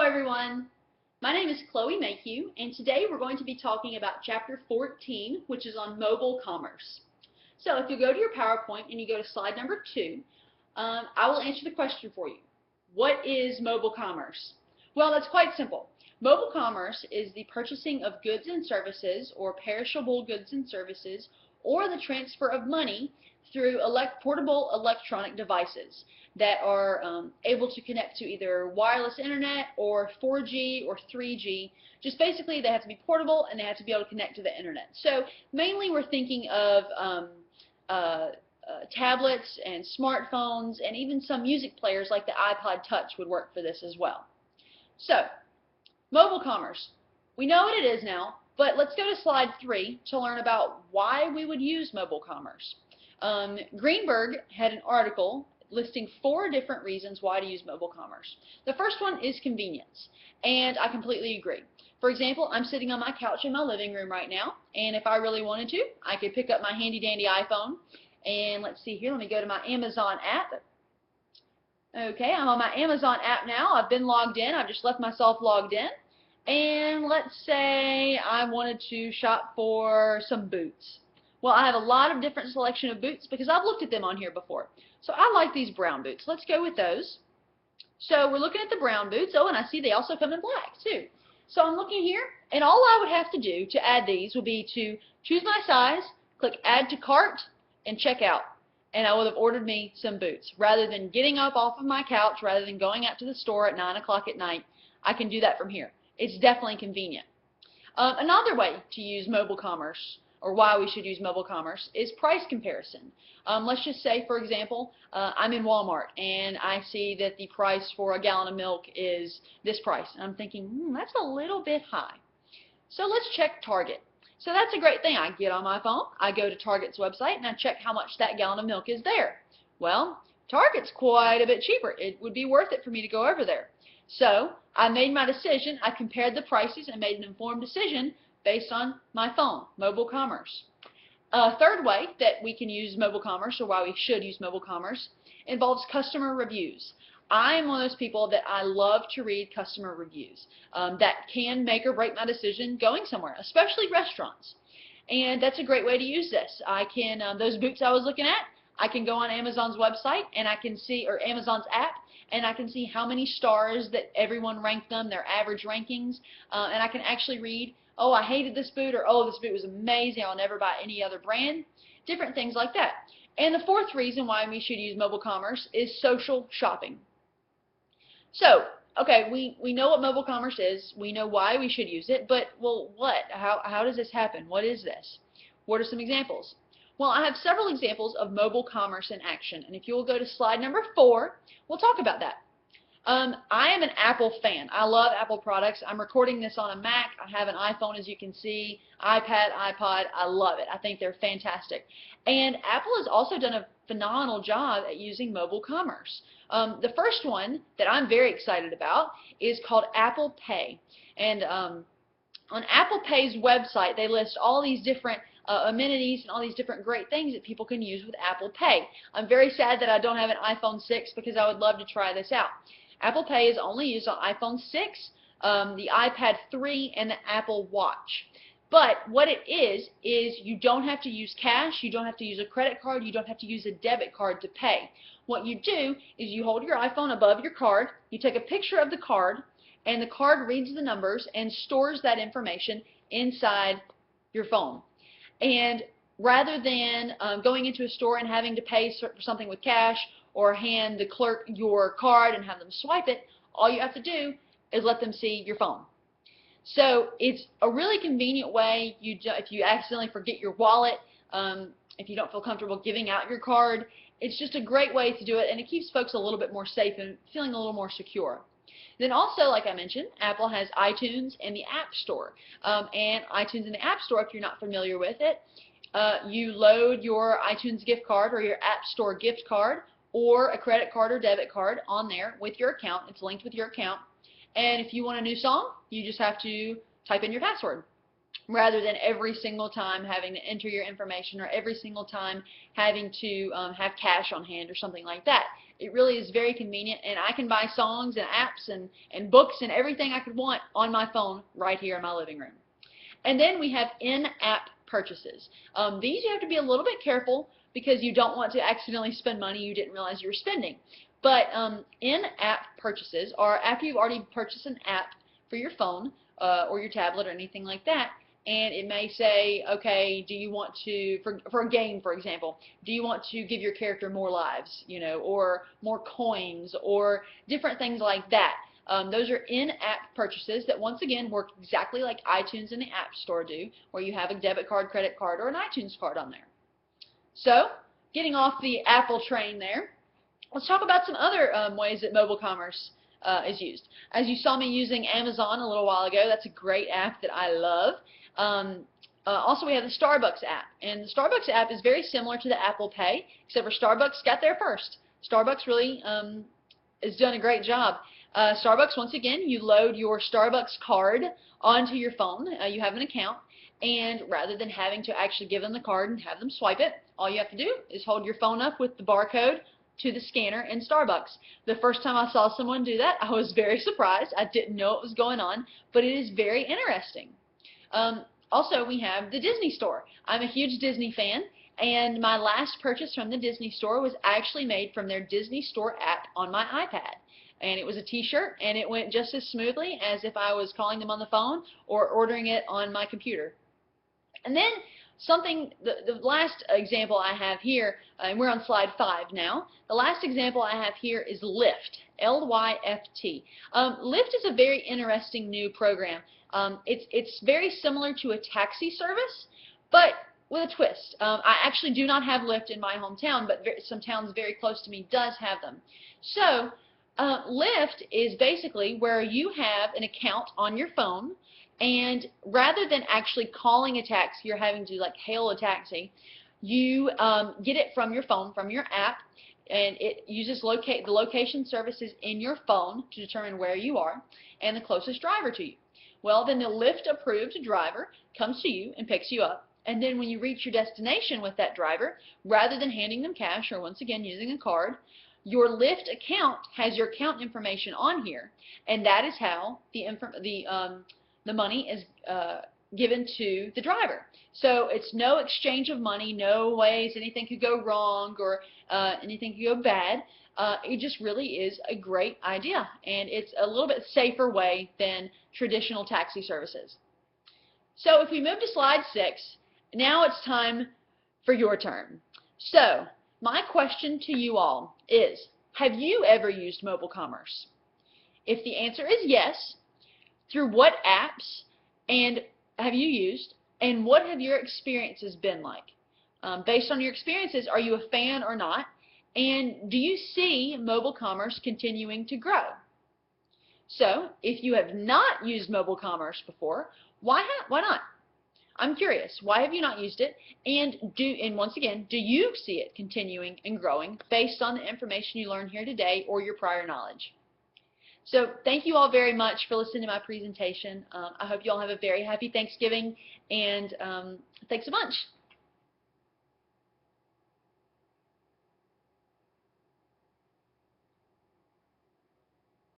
everyone. My name is Chloe Mayhew, and today we're going to be talking about Chapter 14, which is on mobile commerce. So if you go to your PowerPoint and you go to slide number 2, I will answer the question for you. What is mobile commerce? Well, that's quite simple. Mobile commerce is the purchasing of goods and services, or perishable goods and services, or the transfer of money through portable electronic devices that are able to connect to either wireless internet or 4G or 3G. Just basically they have to be portable and they have to be able to connect to the internet. So mainly we're thinking of tablets and smartphones, and even some music players like the iPod Touch would work for this as well. So mobile commerce, we know what it is now, but let's go to slide 3 to learn about why we would use mobile commerce. Greenberg had an article listing 4 different reasons why to use mobile commerce. The first one is convenience, and I completely agree. For example, I'm sitting on my couch in my living room right now, and if I really wanted to, I could pick up my handy dandy iPhone, and let's see here, let me go to my Amazon app. Okay, I'm on my Amazon app now. I've been logged in. I've just left myself logged in, and let's say I wanted to shop for some boots. Well, I have a lot of different selection of boots because I've looked at them on here before. So I like these brown boots. Let's go with those. So we're looking at the brown boots. Oh, and I see they also come in black too. So I'm looking here, and all I would have to do to add these would be to choose my size, click Add to Cart, and check out. And I would have ordered me some boots. Rather than getting up off of my couch, rather than going out to the store at 9 o'clock at night, I can do that from here. It's definitely convenient. Another way to use mobile commerce, or why we should use mobile commerce, is price comparison. Let's just say, for example, I'm in Walmart and I see that the price for a gallon of milk is this price. And I'm thinking, that's a little bit high. So let's check Target. So that's a great thing. I get on my phone, I go to Target's website, and I check how much that gallon of milk is there. Well, Target's quite a bit cheaper. It would be worth it for me to go over there. So I made my decision. I compared the prices and made an informed decision based on my phone, mobile commerce. A third way that we can use mobile commerce, or why we should use mobile commerce, involves customer reviews. I am one of those people that I love to read customer reviews. That can make or break my decision going somewhere, especially restaurants. And that's a great way to use this. I can, those boots I was looking at, I can go on Amazon's website and I can see, or Amazon's app, and I can see how many stars that everyone ranked them, their average rankings, and I can actually read, oh, I hated this boot, or oh, this boot was amazing, I'll never buy any other brand, different things like that. And the fourth reason why we should use mobile commerce is social shopping. So, okay, we know what mobile commerce is, we know why we should use it, but, well, what? How does this happen? What is this? What are some examples? Well, I have several examples of mobile commerce in action, and if you will go to slide number 4, we'll talk about that. I am an Apple fan. I love Apple products. I'm recording this on a Mac. I have an iPhone, as you can see, iPad, iPod. I love it. I think they're fantastic. And Apple has also done a phenomenal job at using mobile commerce. The first one that I'm very excited about is called Apple Pay. And on Apple Pay's website, they list all these different amenities and all these different great things that people can use with Apple Pay. I'm very sad that I don't have an iPhone 6 because I would love to try this out. Apple Pay is only used on iPhone 6, the iPad 3, and the Apple Watch. But what it is you don't have to use cash, you don't have to use a credit card, you don't have to use a debit card to pay. What you do is you hold your iPhone above your card, you take a picture of the card, and the card reads the numbers and stores that information inside your phone. And rather than going into a store and having to pay for something with cash or hand the clerk your card and have them swipe it, all you have to do is let them see your phone. So it's a really convenient way. If you accidentally forget your wallet, if you don't feel comfortable giving out your card, it's just a great way to do it, and it keeps folks a little bit more safe and feeling a little more secure. Then also, like I mentioned, Apple has iTunes and the App Store. And iTunes and the App Store, if you're not familiar with it, you load your iTunes gift card or your App Store gift card or a credit card or debit card on there with your account. It's linked with your account. And if you want a new song, you just have to type in your password, rather than every single time having to enter your information or every single time having to have cash on hand or something like that. It really is very convenient, and I can buy songs and apps and books and everything I could want on my phone right here in my living room. And then we have in-app purchases. These you have to be a little bit careful because you don't want to accidentally spend money you didn't realize you were spending. But in-app purchases are after you've already purchased an app for your phone or your tablet or anything like that, and it may say, okay, do you want to, for a game, for example, do you want to give your character more lives, or more coins, or different things like that. Those are in-app purchases that, once again, work exactly like iTunes and the App Store do, where you have a debit card, credit card, or an iTunes card on there. So, getting off the Apple train there, let's talk about some other ways that mobile commerce is used. As you saw me using Amazon a little while ago, that's a great app that I love. Also, we have the Starbucks app, and the Starbucks app is very similar to the Apple Pay, except for Starbucks got there first. Starbucks really has done a great job. Starbucks, once again, you load your Starbucks card onto your phone. You have an account, and rather than having to actually give them the card and have them swipe it, all you have to do is hold your phone up with the barcode to the scanner in Starbucks. The first time I saw someone do that, I was very surprised. I didn't know what was going on, but it is very interesting. Also, we have the Disney Store. I'm a huge Disney fan, and my last purchase from the Disney Store was actually made from their Disney Store app on my iPad. And it was a t-shirt, and it went just as smoothly as if I was calling them on the phone or ordering it on my computer. And then the last example I have here, and we're on slide 5 now, the last example I have here is Lyft, L-Y-F-T. Lyft is a very interesting new program. It's very similar to a taxi service, but with a twist. I actually do not have Lyft in my hometown, but some towns very close to me does have them. So, Lyft is basically where you have an account on your phone, and rather than actually calling a taxi or having to like hail a taxi, you get it from your phone, from your app, and it uses the location services in your phone to determine where you are and the closest driver to you. Well, then the Lyft approved driver comes to you and picks you up, and then when you reach your destination with that driver, rather than handing them cash or once again using a card, your Lyft account has your account information on here, and that is how the money is given to the driver. So it's no exchange of money, no ways anything could go wrong or anything could go bad. It just really is a great idea, and it's a little bit safer way than traditional taxi services. So if we move to slide 6, now it's time for your turn. So my question to you all is, have you ever used mobile commerce? If the answer is yes, through what apps and have you used, and what have your experiences been like? Based on your experiences, are you a fan or not? And do you see mobile commerce continuing to grow? So, if you have not used mobile commerce before, why not? I'm curious, why have you not used it? And once again, do you see it continuing and growing based on the information you learned here today or your prior knowledge? So thank you all very much for listening to my presentation. I hope you all have a very happy Thanksgiving, and thanks a bunch.